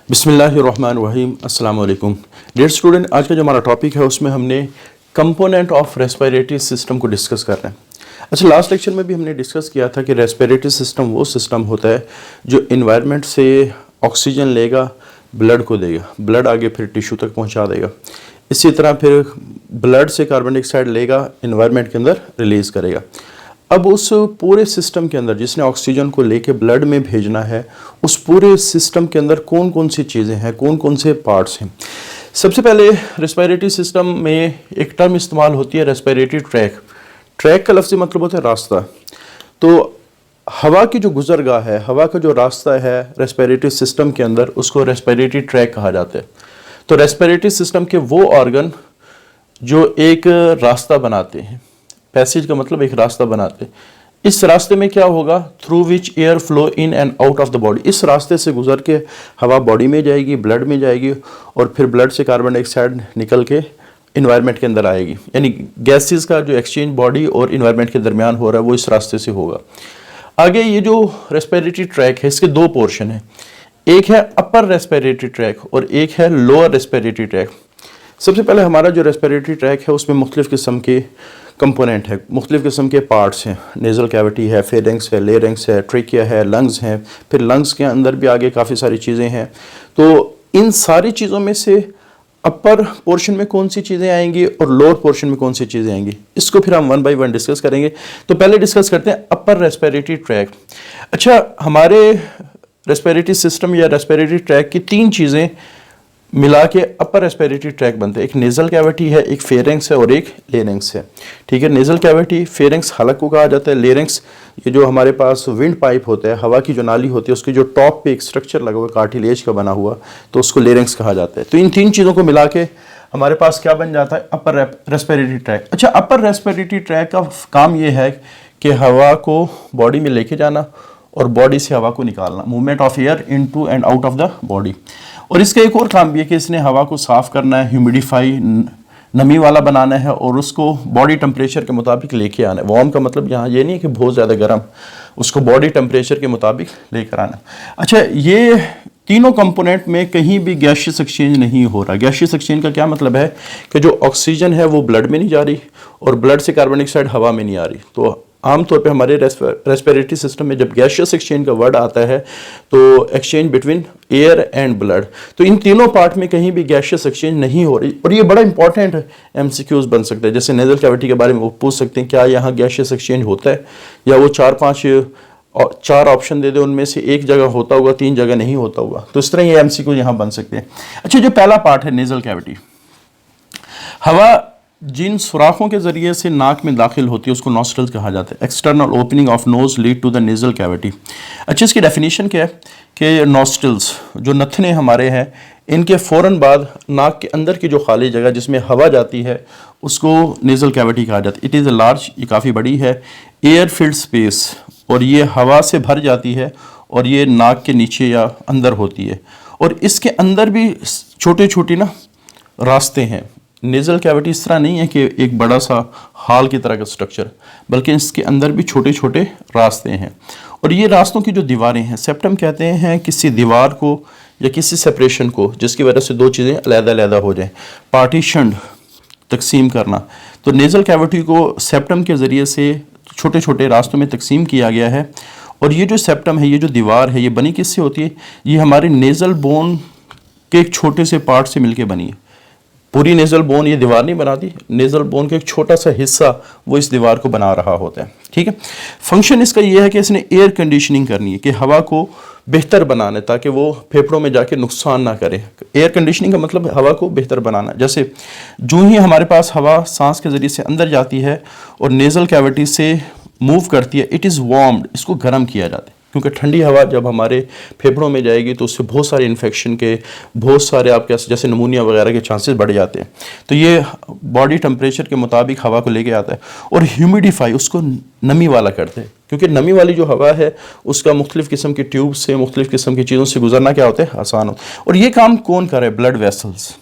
बिस्मिल्लाहिर्रहमानिर्रहीम। अस्सलाम वालेकुम डियर स्टूडेंट। आज का जो हमारा टॉपिक है उसमें हमने कंपोनेंट ऑफ रेस्पिरेटरी सिस्टम को डिस्कस कर रहे हैं। अच्छा, लास्ट लेक्चर में भी हमने डिस्कस किया था कि रेस्पिरेटरी सिस्टम वो सिस्टम होता है जो इन्वायरमेंट से ऑक्सीजन लेगा, ब्लड को देगा, ब्लड आगे फिर टिश्यू तक पहुंचा देगा। इसी तरह फिर ब्लड से कार्बन डाइऑक्साइड लेगा, इन्वायरमेंट के अंदर रिलीज़ करेगा। अब उस पूरे सिस्टम के अंदर जिसने ऑक्सीजन को लेके ब्लड में भेजना है, उस पूरे सिस्टम के अंदर कौन कौन सी चीज़ें हैं, कौन कौन से पार्ट्स हैं। सबसे पहले रेस्पिरेटरी सिस्टम में एक टर्म इस्तेमाल होती है रेस्पिरेटरी ट्रैक। ट्रैक का लफ्ज़ी मतलब होता है रास्ता। तो हवा की जो गुजरगाह है, हवा का जो रास्ता है रेस्पिरेटरी सिस्टम के अंदर, उसको रेस्पिरेटरी ट्रैक कहा जाता है। तो रेस्पिरेटरी सिस्टम के वो ऑर्गन जो एक रास्ता बनाते हैं, पैसेज का मतलब एक रास्ता बनाते हैं। इस रास्ते में क्या होगा, through which air flow in and out of the body. इस रास्ते से गुजर के हवा बॉडी में जाएगी, ब्लड में जाएगी, और फिर ब्लड से कार्बन डाइऑक्साइड निकल के इन्वायरमेंट के अंदर आएगी। यानी गैसेस का जो एक्सचेंज बॉडी और इन्वायरमेंट के दरमियान हो रहा है वो इस रास्ते से होगा। आगे ये जो रेस्पिरेटरी ट्रैक है, इसके दो पोर्शन है। एक है अपर रेस्पिरेटरी ट्रैक और एक है लोअर रेस्पिरेटरी ट्रैक। सबसे पहले हमारा जो रेस्पिरेटरी ट्रैक है उसमें मुख्तलिफ किस्म के कंपोनेंट है, मुख्तलिफ किस्म के पार्ट्स हैं। नेज़ल कैविटी है, फेरिंग्स है, लेरिंग्स है, ट्रेकिया है, लंग्स हैं। फिर लंग्स के अंदर भी आगे काफ़ी सारी चीज़ें हैं। तो इन सारी चीज़ों में से अपर पोर्शन में कौन सी चीज़ें आएंगी और लोअर पोर्शन में कौन सी चीज़ें आएंगी, इसको फिर हम वन बाय वन डिस्कस करेंगे। तो पहले डिस्कस करते हैं अपर रेस्पिरेटरी ट्रैक। अच्छा, हमारे रेस्पिरेटरी सिस्टम या रेस्पिरेटरी ट्रैक की तीन चीज़ें मिला के अपर रेस्पिरेटरी ट्रैक बनते हैं। एक नेज़ल कैविटी है, एक फेरिंग्स है और एक लेरिंग्स है। ठीक है, नेज़ल कैविटी, फेरिंग्स हलक को कहा जाता है। लेरिंग्स ये जो हमारे पास विंड पाइप होता है, हवा की जो नाली होती है, उसकी जो टॉप पे एक स्ट्रक्चर लगा हुआ कार्टिलेज का बना हुआ, तो उसको लेरिंग्स कहा जाता है। तो इन तीन चीज़ों को मिला के हमारे पास क्या बन जाता है, अपर रेस्पिरेटरी ट्रैक। अच्छा, अपर रेस्पिरेटरी ट्रैक का काम ये है कि हवा को बॉडी में लेके जाना और बॉडी से हवा को निकालना, movement of air into and out of the body. और इसका एक और काम भी है कि इसने हवा को साफ करना है, ह्यूमिडिफाई, नमी वाला बनाना है और उसको बॉडी टेम्परेचर के मुताबिक लेके आना है। वार्म का मतलब यहाँ ये नहीं है कि बहुत ज़्यादा गर्म, उसको बॉडी टेम्परेचर के मुताबिक लेकर आना। अच्छा, ये तीनों कंपोनेंट में कहीं भी गैशियस एक्सचेंज नहीं हो रहा। गैशियस एक्सचेंज का क्या मतलब है कि जो ऑक्सीजन है वो ब्लड में नहीं जा रही और ब्लड से कार्बन डाइऑक्साइड हवा में नहीं आ रही। तो आमतौर पे हमारे रेस्पिरेटरी सिस्टम में जब गैशियस एक्सचेंज का वर्ड आता है तो exchange between air and blood, तो इन तीनों पार्ट में कहीं भी गैशियस एक्सचेंज नहीं हो रही। और ये बड़ा इंपॉर्टेंट एमसीक्यूज बन सकता है। जैसे नेज़ल कैविटी के बारे में वो पूछ सकते हैं क्या यहाँ गैशियस एक्सचेंज होता है, या वो चार ऑप्शन दे दे, उनमें से एक जगह होता होगा, तीन जगह नहीं होता होगा। तो इस तरह ये एमसीक्यू यहाँ बन सकते हैं। अच्छा, जो पहला पार्ट है नेज़ल कैविटी, हवा जिन सुराखों के जरिए से नाक में दाखिल होती है उसको नॉस्ट्रल्स कहा जाता है। External opening of nose lead to the nasal cavity. अच्छा, इसकी डेफिनेशन क्या है कि नॉस्ट्रल्स जो नथने हमारे हैं, इनके फ़ौरन बाद नाक के अंदर की जो खाली जगह जिसमें हवा जाती है उसको नेज़ल कैविटी कहा जाता है। इट इज़ अ लार्ज, ये काफ़ी बड़ी है, एयर फिल्ड स्पेस, और ये हवा से भर जाती है और ये नाक के नीचे या अंदर होती है। और इसके अंदर भी छोटे छोटे ना रास्ते हैं। नेज़ल कैविटी इस तरह नहीं है कि एक बड़ा सा हॉल की तरह का स्ट्रक्चर, बल्कि इसके अंदर भी छोटे छोटे रास्ते हैं। और ये रास्तों की जो दीवारें हैं, सेप्टम कहते हैं किसी दीवार को या किसी सेपरेशन को जिसकी वजह से दो चीज़ें अलग-अलग हो जाएं, पार्टीशन, तकसीम करना। तो नेज़ल कैविटी को सेप्टम के ज़रिए से छोटे छोटे रास्तों में तकसीम किया गया है। और ये जो सेप्टम है, ये जो दीवार है, ये बनी किससे होती है, ये हमारे नेज़ल बोन के एक छोटे से पार्ट से मिलके बनी है। पूरी नेज़ल बोन ये दीवार नहीं बनाती, नेज़ल बोन का एक छोटा सा हिस्सा वो इस दीवार को बना रहा होता है। ठीक है, फंक्शन इसका ये है कि इसने एयर कंडीशनिंग करनी है, कि हवा को बेहतर बनाना है ताकि वो फेफड़ों में जाके नुकसान ना करे। एयर कंडीशनिंग का मतलब हवा को बेहतर बनाना। जैसे जो ही हमारे पास हवा सांस के ज़रिए से अंदर जाती है और नेज़ल कैविटी से मूव करती है, इट इज़ वार्म्ड, इसको गर्म किया जाता है। क्योंकि ठंडी हवा जब हमारे फेफड़ों में जाएगी तो उससे बहुत सारे इन्फेक्शन के, बहुत सारे आपके जैसे नमूनिया वगैरह के चांसेस बढ़ जाते हैं। तो ये बॉडी टेम्परेचर के मुताबिक हवा को लेके आता है। और ह्यूमिडिफाई, उसको नमी वाला करते हैं, क्योंकि नमी वाली जो हवा है उसका मुख्तलिफ किस्म की ट्यूब से, मुख्तलिफ किस्म की चीज़ों से गुजरना क्या होता है, आसान होता है। और ये काम कौन कर रहा है, ब्लड वेसल्स।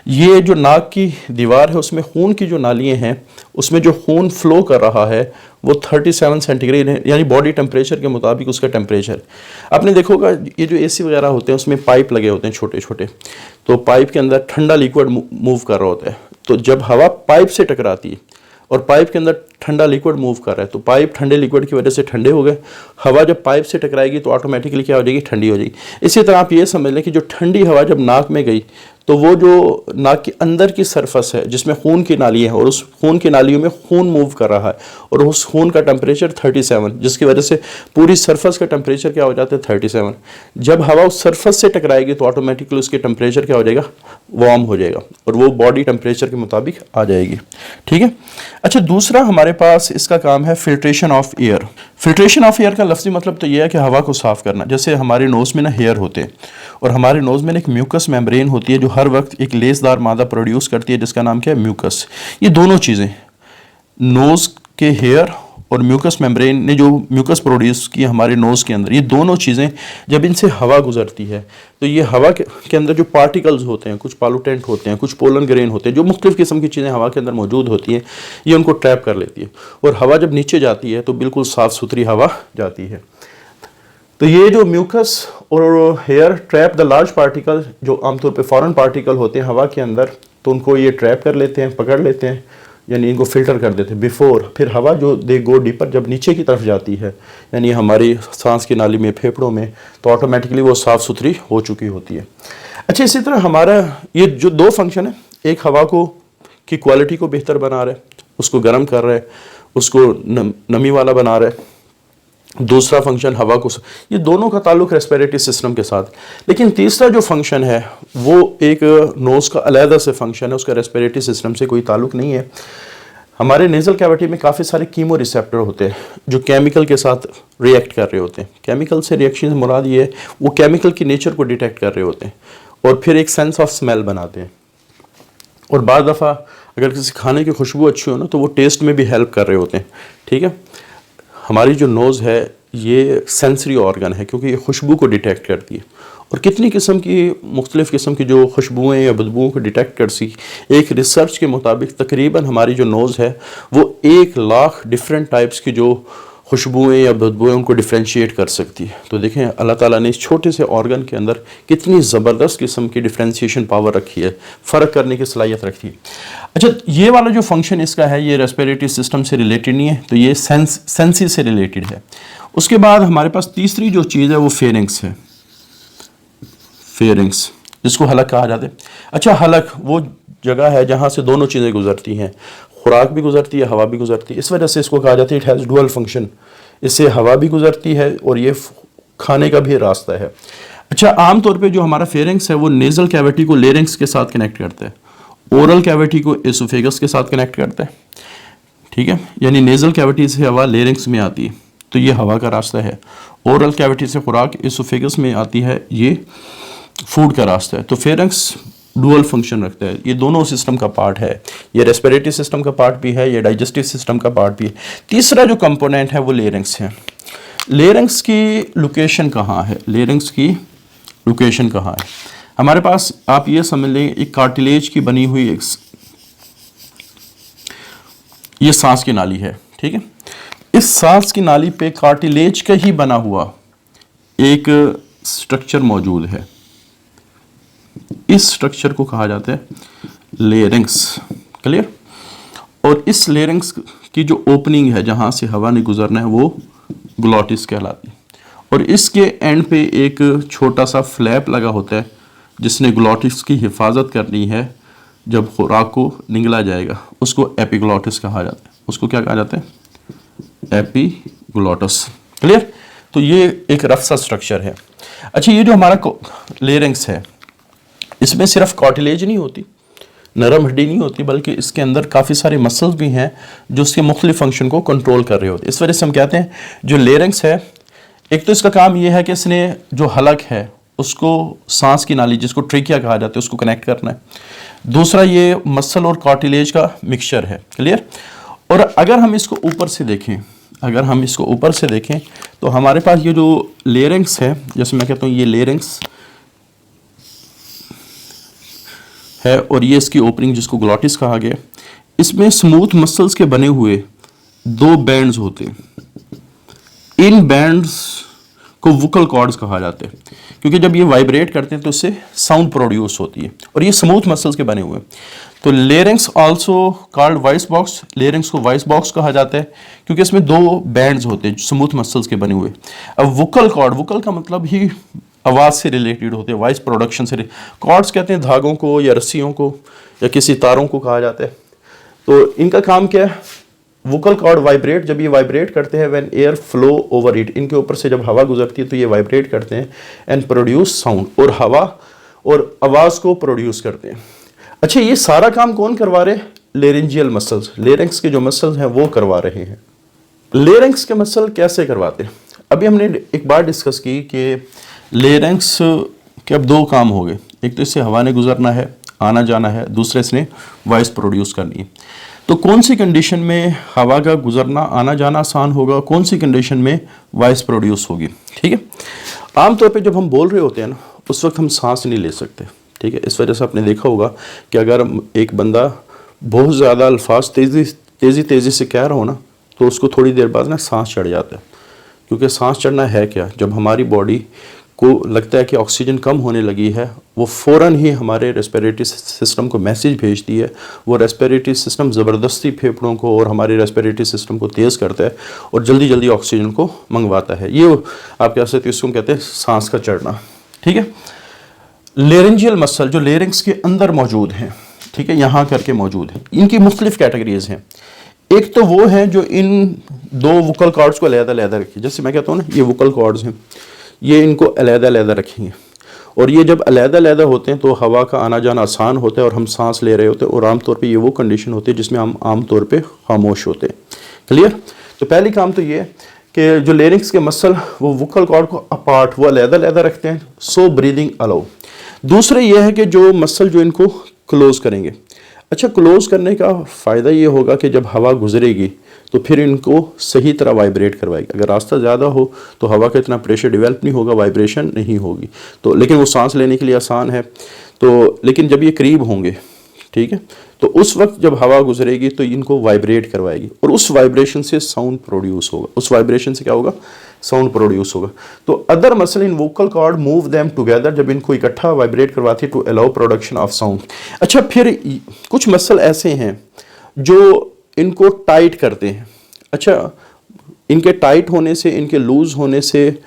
ये जो नाक की दीवार है उसमें खून की जो नालियाँ हैं, उसमें जो खून फ्लो कर रहा है वो 37 सेंटीग्रेड है, यानी बॉडी टेम्परेचर के मुताबिक उसका टेम्परेचर। आपने देखोगा ये जो एसी वगैरह होते हैं उसमें पाइप लगे होते हैं छोटे छोटे, तो पाइप के अंदर ठंडा लिक्विड मूव कर रहा होता है। तो जब हवा पाइप से टकराती है और पाइप के अंदर ठंडा लिक्विड मूव कर रहा है, तो पाइप ठंडे लिक्विड की वजह से ठंडे हो गए। हवा जब पाइप से टकराएगी तो ऑटोमेटिकली क्या हो जाएगी, ठंडी हो जाएगी। इसी तरह आप ये समझ लें कि जो ठंडी हवा जब नाक में गई तो वो जो नाक के अंदर की सरफस है जिसमें खून की नालियाँ हैं और उस खून की नालियों में खून मूव कर रहा है और उस खून का टेम्परेचर 37, जिसकी वजह से पूरी सरफस का टेम्परेचर क्या हो जाता है, 37। जब हवा उस सरफस से टकराएगी तो ऑटोमेटिकली उसके टेम्परेचर क्या हो जाएगा, वार्म हो जाएगा और वो बॉडी टेम्परेचर के मुताबिक आ जाएगी। ठीक है। अच्छा, दूसरा हमारे पास इसका काम है filtration of air. Filtration of air का लफ्ज़ी मतलब तो ये है कि हवा को साफ़ करना। जैसे हमारे नोज़ में ना हेयर होते हैं और हमारे नोज़ में एक म्यूकस मेम्ब्रेन होती है जो हर वक्त एक लेसदार मादा प्रोड्यूस करती है जिसका नाम क्या है, म्यूकस। ये दोनों चीज़ें, नोज़ के हेयर और म्यूकस मेम्ब्रेन ने जो म्यूकस प्रोड्यूस की हमारे नोज़ के अंदर, ये दोनों चीज़ें जब इनसे हवा गुजरती है तो ये हवा के अंदर जो पार्टिकल्स होते हैं, कुछ पॉल्यूटेंट होते हैं, कुछ पोलन ग्रेन होते हैं, जो मुख्तलिफ़ किस्म की चीज़ें हवा के अंदर मौजूद होती हैं, ये उनको ट्रैप कर लेती है और हवा जब नीचे जाती है तो बिल्कुल साफ़ सुथरी हवा जाती है। तो ये जो म्यूकस और hair trap the large particle, जो आमतौर पे फॉरेन पार्टिकल होते हैं हवा के अंदर, तो उनको ये ट्रैप कर लेते हैं, पकड़ लेते हैं, यानी इनको फिल्टर कर देते हैं बिफोर। फिर हवा जो दे गो डीपर, जब नीचे की तरफ जाती है यानी हमारी सांस की नाली में, फेफड़ों में, तो ऑटोमेटिकली वो साफ़ सुथरी हो चुकी होती है। अच्छा, इसी तरह हमारा ये जो दो फंक्शन है, एक हवा को की क्वालिटी को बेहतर बना रहा है, उसको गर्म कर रहा है, उसको नमी वाला बना रहा है। दूसरा फंक्शन हवा को, ये दोनों का ताल्लुक रेस्पिरेटरी सिस्टम के साथ। लेकिन तीसरा जो फंक्शन है वो एक नोज़ का अलहदा से फंक्शन है, उसका रेस्पिरेटरी सिस्टम से कोई ताल्लुक नहीं है। हमारे नेज़ल कैविटी में काफ़ी सारे कीमो रिसेप्टर होते हैं जो केमिकल के साथ रिएक्ट कर रहे होते हैं। केमिकल से रिएक्शन से मुराद ये है वो केमिकल की नेचर को डिटेक्ट कर रहे होते हैं और फिर एक सेंस ऑफ स्मेल बनाते हैं। और बाद दफ़ा अगर किसी खाने की खुशबू अच्छी हो ना तो वो टेस्ट में भी हेल्प कर रहे होते हैं। ठीक है। हमारी जो नोज़ है ये सेंसरी ऑर्गन है क्योंकि ये खुशबू को डिटेक्ट करती है और कितनी किस्म की मुख्तलिफ़ किस्म की जो खुशबुएँ या बदबुओं को डिटेक्ट करती, एक रिसर्च के मुताबिक तकरीबन हमारी जो नोज़ है वो 1 लाख डिफरेंट टाइप्स की जो खुशबुएँ या बदबुएँ उनको डिफ्रेंशिएट कर सकती है। तो देखें अल्लाह ताला ने इस छोटे से ऑर्गन के अंदर कितनी ज़बरदस्त किस्म की डिफ्रेंशिएशन पावर रखी है, फ़र्क करने की सलाहियत रखी है। अच्छा, ये वाला जो फंक्शन इसका है ये रेस्पिरेटरी सिस्टम से रिलेटेड नहीं है, तो ये सेंसी से रिलेटेड है। उसके बाद हमारे पास तीसरी जो चीज़ है वो फेरिंग्स है। फेरिंग्स जिसको हलक कहा जाता है। अच्छा, हलक वो जगह है जहाँ से दोनों चीज़ें गुजरती हैं, खुराक भी गुजरती है, हवा भी गुजरती है। इस वजह से इसको कहा जाता है इट हैज़ डुअल फंक्शन। इससे हवा भी गुजरती है और ये खाने का भी रास्ता है। अच्छा, आमतौर पे जो हमारा फेरिंग्स है वो नेज़ल कैविटी को लेरिंग्स के साथ कनेक्ट करता है, ओरल कैविटी को एसोफेगस के साथ कनेक्ट करता है। ठीक है, यानी नेज़ल कैविटी से हवा लेरिंग्स में आती है तो ये हवा का रास्ता है। ओरल कैविटी से खुराक एसोफेगस में आती है, ये फूड का रास्ता है। तो फेरिंग्स डुअल फंक्शन रखता है, ये दोनों सिस्टम का पार्ट है। ये रेस्पिरेटरी सिस्टम का पार्ट भी है, ये डाइजेस्टिव सिस्टम का पार्ट भी है। तीसरा जो कंपोनेंट है वो लेरिंग्स है। लेरिंग्स की लोकेशन कहाँ है? लेरिंग्स की लोकेशन कहाँ है? हमारे पास आप ये समझ लें एक कार्टिलेज की बनी हुई एक ये सांस की नाली है। ठीक है, इस सांस की नाली पे कार्टिलेज का ही बना हुआ एक स्ट्रक्चर मौजूद है। इस स्ट्रक्चर को कहा जाता है लेरिंग्स। क्लियर? और इस लेरिंग्स की जो ओपनिंग है जहां से हवा ने गुजरना है वो ग्लॉटिस कहलाती है और इसके एंड पे एक छोटा सा फ्लैप लगा होता है जिसने ग्लॉटिस की हिफाजत करनी है। जब खुराक को निगला जाएगा उसको एपिग्लॉटिस कहा जाता है। उसको क्या कहा जाता है? एपिग्लॉटिस। क्लियर? तो ये एक रफ सा स्ट्रक्चर है। अच्छा, ये जो हमारा लेरिंग्स है इसमें सिर्फ कार्टिलेज नहीं होती, नरम हड्डी नहीं होती, बल्कि इसके अंदर काफ़ी सारे मसल्स भी हैं जो उसके मुख्तलिफ फंक्शन को कंट्रोल कर रहे होते हैं। इस वजह से हम कहते हैं जो लेरिंग्स है, एक तो इसका काम ये है कि इसने जो हलक है उसको सांस की नाली जिसको ट्रेकिया कहा जाता है उसको कनेक्ट करना है। दूसरा ये मसल और कार्टिलेज का मिक्सचर है। क्लियर? और अगर हम इसको ऊपर से देखें, तो हमारे पास ये जो लेरिंग्स है, जैसे मैं कहता हूँ ये लेरिंग्स है और ये इसकी ओपनिंग जिसको ग्लॉटिस कहा गया। इसमें स्मूथ मसल्स के बने हुए 2 बैंड्स होते हैं। इन बैंड्स को वोकल कॉर्ड्स कहा जाता है, क्योंकि जब ये वाइब्रेट करते हैं तो इससे साउंड प्रोड्यूस होती है और ये स्मूथ मसल्स के बने हुए हैं। तो larynx also called voice box, larynx को वॉइस बॉक्स कहा जाता है क्योंकि इसमें 2 बैंड्स होते हैं स्मूथ मसल्स के बने हुए। अब वोकल कॉर्ड, वोकल का मतलब ही आवाज़ से रिलेटेड होते हैं, वॉइस प्रोडक्शन से। कॉर्ड्स कहते हैं धागों को या रस्सियों को या किसी तारों को कहा जाता है। तो इनका काम क्या है? वोकल कॉर्ड वाइब्रेट, जब ये वाइब्रेट करते हैं when air flow over it, इनके ऊपर से जब हवा गुजरती है तो ये वाइब्रेट करते हैं एंड प्रोड्यूस साउंड, और हवा और आवाज़ को प्रोड्यूस करते हैं। अच्छा, ये सारा काम कौन करवा रहे हैं? लेरिंजियल मसल्स, लेरिंग्स के जो मसल्स हैं वो करवा रहे हैं। लेरिंग्स के मसल कैसे करवाते हैं? अभी हमने एक बार डिस्कस की कि लेरिंग्स के अब 2 काम हो गए, एक तो इससे हवा ने गुजरना है, आना जाना है, दूसरे इसने वॉइस प्रोड्यूस करनी है। तो कौन सी कंडीशन में हवा का गुजरना आना जाना आसान होगा, कौन सी कंडीशन में वॉइस प्रोड्यूस होगी? ठीक है, आमतौर पे जब हम बोल रहे होते हैं ना उस वक्त हम सांस नहीं ले सकते। ठीक है, इस वजह से आपने देखा होगा कि अगर एक बंदा बहुत ज़्यादा अल्फाज तेज़ी से कह रहा हो ना तो उसको थोड़ी देर बाद ना सांस चढ़ जाता है। क्योंकि सांस चढ़ना है क्या? जब हमारी बॉडी को लगता है कि ऑक्सीजन कम होने लगी है, वो फ़ौरन ही हमारे रेस्पिरेटरी सिस्टम को मैसेज भेजती है। वो रेस्पिरेटरी सिस्टम ज़बरदस्ती फेफड़ों को और हमारे रेस्पिरेटरी सिस्टम को तेज़ करता है और जल्दी जल्दी ऑक्सीजन को मंगवाता है। ये आप कह सकते हैं, इसको कहते हैं सांस का चढ़ना। ठीक है, लेरिंजियल मसल जो लेरिंग्स के अंदर मौजूद हैं, ठीक है, यहाँ करके मौजूद हैं, इनकी मुख्तलिफ कैटेगरीज हैं। एक तो वो है जो इन 2 वोकल कॉर्ड्स को अलग-अलग रखी, जैसे मैं कहता हूँ ना ये वोकल कॉर्ड्स हैं, ये इनको अलग-अलग रखेंगे और ये जब अलग-अलग होते हैं तो हवा का आना जाना आसान होता है और हम सांस ले रहे होते हैं, और आमतौर पे ये वो कंडीशन होती है जिसमें हम आमतौर पे खामोश होते हैं। क्लियर? तो पहली काम तो ये कि जो लेरिंग्स के मसल वो वोकल कॉर्ड को अपार्ट, वो अलग-अलग रखते हैं, सो ब्रीदिंग अलाउ। दूसरे ये है कि जो मसल जो इनको क्लोज करेंगे। अच्छा, क्लोज करने का फ़ायदा ये होगा कि जब हवा गुजरेगी तो फिर इनको सही तरह वाइब्रेट करवाएगी। अगर रास्ता ज़्यादा हो तो हवा का इतना प्रेशर डेवलप नहीं होगा, वाइब्रेशन नहीं होगी, तो लेकिन वो सांस लेने के लिए आसान है। तो लेकिन जब ये करीब होंगे, ठीक है, तो उस वक्त जब हवा गुजरेगी तो इनको वाइब्रेट करवाएगी और उस वाइब्रेशन से साउंड प्रोड्यूस होगा। उस वाइब्रेशन से क्या होगा? साउंड प्रोड्यूस होगा। तो other muscle in vocal cord move them together, जब इनको इकट्ठा वाइब्रेट करवाती है to allow production of sound. अच्छा, फिर कुछ मसल ऐसे हैं जो इनको टाइट करते हैं। अच्छा, इनके टाइट होने से, इनके लूज होने से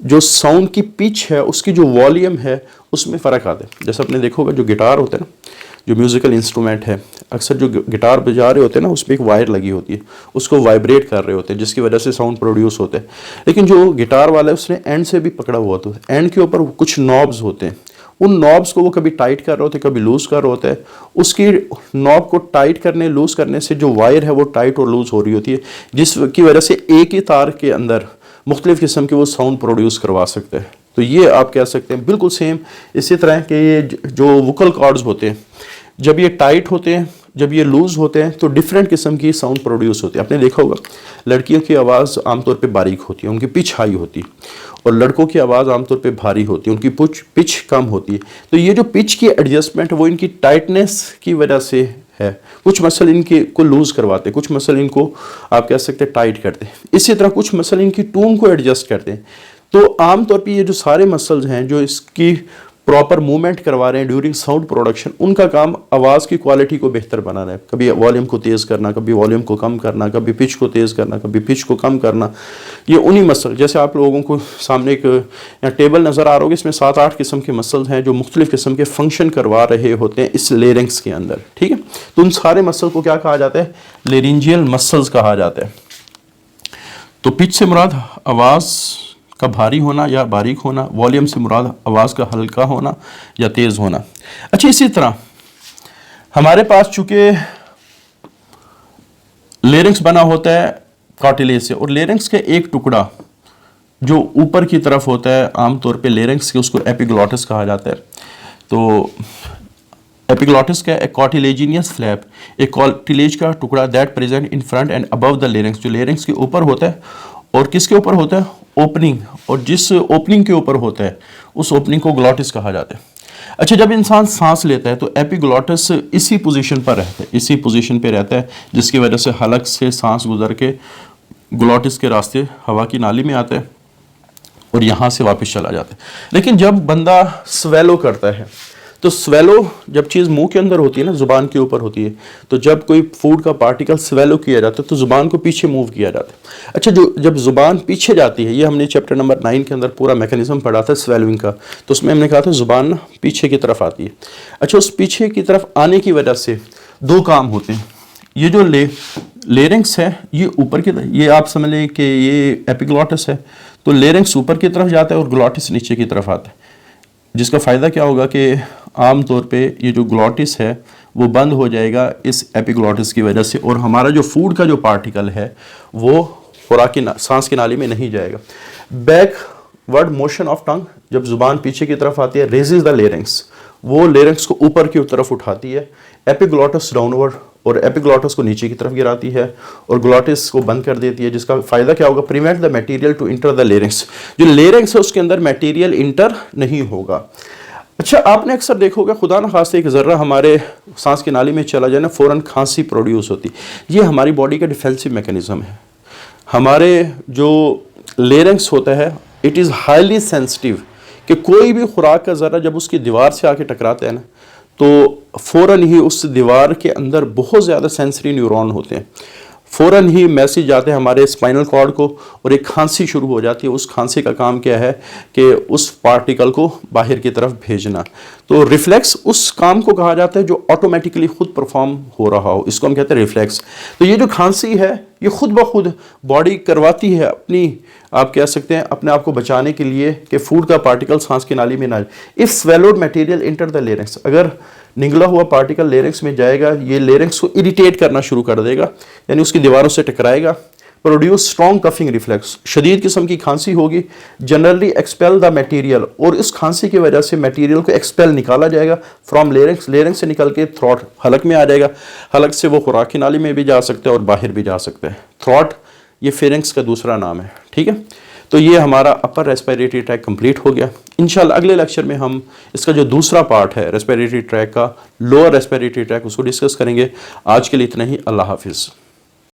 जो साउंड की पिच है, उसकी जो वॉल्यूम है, उसमें फ़र्क आता है। जैसे आपने देखा होगा जो गिटार होता है ना, जो म्यूज़िकल इंस्ट्रूमेंट है, अक्सर जो गिटार बजा रहे होते हैं ना उस पर एक वायर लगी होती है, उसको वाइब्रेट कर रहे होते हैं जिसकी वजह से साउंड प्रोड्यूस होता है। लेकिन जो गिटार वाला है उसने एंड से भी पकड़ा हुआ होता है, एंड के ऊपर कुछ नॉब्स होते हैं, उन नॉब्स को वो कभी टाइट कर रहे होते हैं, कभी लूज़ कर रहे होते हैं। उसकी नॉब को टाइट करने, लूज़ करने से जो वायर है वो टाइट और लूज़ हो रही होती है, जिसकी वजह से एक ही तार के अंदर मुख्तलिफ़ किस्म के वो साउंड प्रोड्यूस करवा सकते हैं। तो ये आप कह सकते हैं बिल्कुल सेम इसी तरह के ये जो वोकल कॉर्ड्स होते हैं, जब ये टाइट होते हैं, जब ये लूज़ होते हैं तो डिफरेंट किस्म की साउंड प्रोड्यूस होती है। आपने देखा होगा लड़कियों की आवाज़ आमतौर पे बारीक होती है, उनकी पिच हाई होती है, और लड़कों की आवाज़ आमतौर पे भारी होती है, उनकी पिच कम होती है। तो ये जो पिच की एडजस्टमेंट है वो इनकी टाइटनेस की वजह से है। कुछ मसल इनके को लूज़ करवाते हैं, कुछ मसल इनको आप कह सकते हैं टाइट करते हैं। इसी तरह कुछ मसल इनकी टून को एडजस्ट करते हैं। तो आमतौर पर ये जो सारे मसल्स हैं जो इसकी प्रॉपर मूवमेंट करवा रहे हैं ड्यूरिंग साउंड प्रोडक्शन, उनका काम आवाज़ की क्वालिटी को बेहतर बनाना है। कभी वॉल्यूम को तेज़ करना, कभी वॉल्यूम को कम करना, कभी पिच को तेज़ करना, कभी पिच को कम करना। ये उन्हीं मसल, जैसे आप लोगों को सामने एक यहाँ टेबल नज़र आ रहा होगा, इसमें 7-8 किस्म के मसल्स हैं जो मुख्तलिफ़ किस्म के फंक्शन करवा रहे होते हैं इस लेरिंग्स के अंदर। ठीक है, तो उन सारे मसल को क्या कहा जाता है? लेरिंजियल मसल्स कहा जाता है। तो पिच से मुराद आवाज़ का भारी होना या बारीक होना, वॉल्यूम से मुराद आवाज़ का हल्का होना या तेज़ होना। अच्छा, इसी तरह हमारे पास चूँकि लेरिंग्स बना होता है कार्टिलेज से, और लेरिंग्स के एक टुकड़ा जो ऊपर की तरफ होता है आमतौर पे लेरिंग्स के, उसको एपिग्लॉटिस कहा जाता है। तो एपिग्लॉटिस का एक कार्टिलेजिनियस फ्लैप, एक कार्टिलेज का टुकड़ा that present in front end above the larynx, जो लेरिंग्स के ऊपर होता है और किसके ऊपर होता है? ओपनिंग, और जिस ओपनिंग के ऊपर होता है उस ओपनिंग को ग्लॉटिस कहा जाता है। अच्छा, जब इंसान सांस लेता है तो एपिग्लॉटिस इसी पोजीशन पर रहता है, इसी पोजीशन पे रहता है, जिसकी वजह से हलक से सांस गुजर के ग्लॉटिस के रास्ते हवा की नाली में आता है और यहाँ से वापस चला जाता है। लेकिन जब बंदा स्वेलो करता है तो स्वेलो जब चीज़ मुंह के अंदर होती है ना, जुबान के ऊपर होती है, तो जब कोई फूड का पार्टिकल स्वेलो किया जाता है तो जुबान को पीछे मूव किया जाता है। अच्छा, जो जब जुबान पीछे जाती है, ये हमने चैप्टर नंबर 9 के अंदर पूरा मैकेनिज्म पढ़ा था स्वेलोइंग का, तो उसमें हमने कहा था जुबान ना पीछे की तरफ आती है। अच्छा, उस पीछे की तरफ आने की वजह से दो काम होते हैं। ये जो लेरिंग्स है ये ऊपर की तरफ, ये आप समझ लें कि ये एपिग्लॉटिस है, तो लेरिंग्स ऊपर की तरफ जाता है और ग्लॉटिस नीचे की तरफ आता है, जिसका फ़ायदा क्या होगा कि आम तौर पे ये जो ग्लॉटिस है वो बंद हो जाएगा इस एपिग्लॉटिस की वजह से, और हमारा जो फूड का जो पार्टिकल है वो खुराक की सांस की नाली में नहीं जाएगा। बैकवर्ड मोशन ऑफ टंग, जब जुबान पीछे की तरफ आती है, रेजेस द लेरिंग्स, वो लेरिंग्स को ऊपर की तरफ उठाती है, एपिग्लॉटिस डाउनवर्ड, और एपिग्लॉटिस को नीचे की तरफ गिराती है और ग्लॉटिस को बंद कर देती है, जिसका फ़ायदा क्या होगा, prevent the material to enter the larynx, जो लेरिंग्स है उसके अंदर मटेरियल इंटर नहीं होगा। अच्छा, आपने अक्सर देखोगे खुदा न खास्ते एक ज़र्रा हमारे सांस की नाली में चला जाए ना, फ़ौरन खांसी प्रोड्यूस होती, ये हमारी बॉडी का डिफेंसिव मैकेनिज़्म है। हमारे जो लेरिंग्स होता है इट इज़ हाईली सेंसिटिव, कि कोई भी खुराक का ज़रा जब उसकी दीवार से आके टकराता है ना, तो फ़ौरन ही उस दीवार के अंदर बहुत ज़्यादा सेंसरी न्यूरॉन होते हैं, फ़ौरन ही मैसेज जाते हैं हमारे स्पाइनल कॉर्ड को और एक खांसी शुरू हो जाती है। उस खांसी का काम क्या है कि उस पार्टिकल को बाहर की तरफ भेजना। तो रिफ्लेक्स उस काम को कहा जाता है जो ऑटोमेटिकली खुद परफॉर्म हो रहा हो, इसको हम कहते हैं रिफ्लेक्स। तो ये जो खांसी है ये खुद ब खुद बॉडी करवाती है अपनी, आप कह सकते हैं अपने आप को बचाने के लिए कि फूड का पार्टिकल सांस की नाली में ना जाए। If swallowed material inter the larynx, अगर निगला हुआ पार्टिकल लेरिंग्स में जाएगा, ये लेरिंग्स को इरिटेट करना शुरू कर देगा, यानी उसकी दीवारों से टकराएगा, प्रोड्यूस स्ट्रॉन्ग कफिंग रिफ्लेक्स, शदीद किस्म की खांसी होगी, जनरली एक्सपेल द मटेरियल, और इस खांसी की वजह से मटेरियल को एक्सपेल निकाला जाएगा फ्रॉम लेरिंग्स, लेरिंग्स से निकल के थ्रॉट हलक में आ जाएगा, हलक से वो खुराक की नाली में भी जा सकते हैं और बाहर भी जा सकते हैं। थ्रॉट ये फेरिंग्स का दूसरा नाम है, ठीक है। तो ये हमारा अपर रेस्पिरेटरी ट्रैक कंप्लीट हो गया। इंशाल्लाह अगले लेक्चर में हम इसका जो दूसरा पार्ट है रेस्पिरेटरी ट्रैक का, लोअर रेस्पिरेटरी ट्रैक, उसको डिस्कस करेंगे। आज के लिए इतना ही, अल्लाह हाफिज़।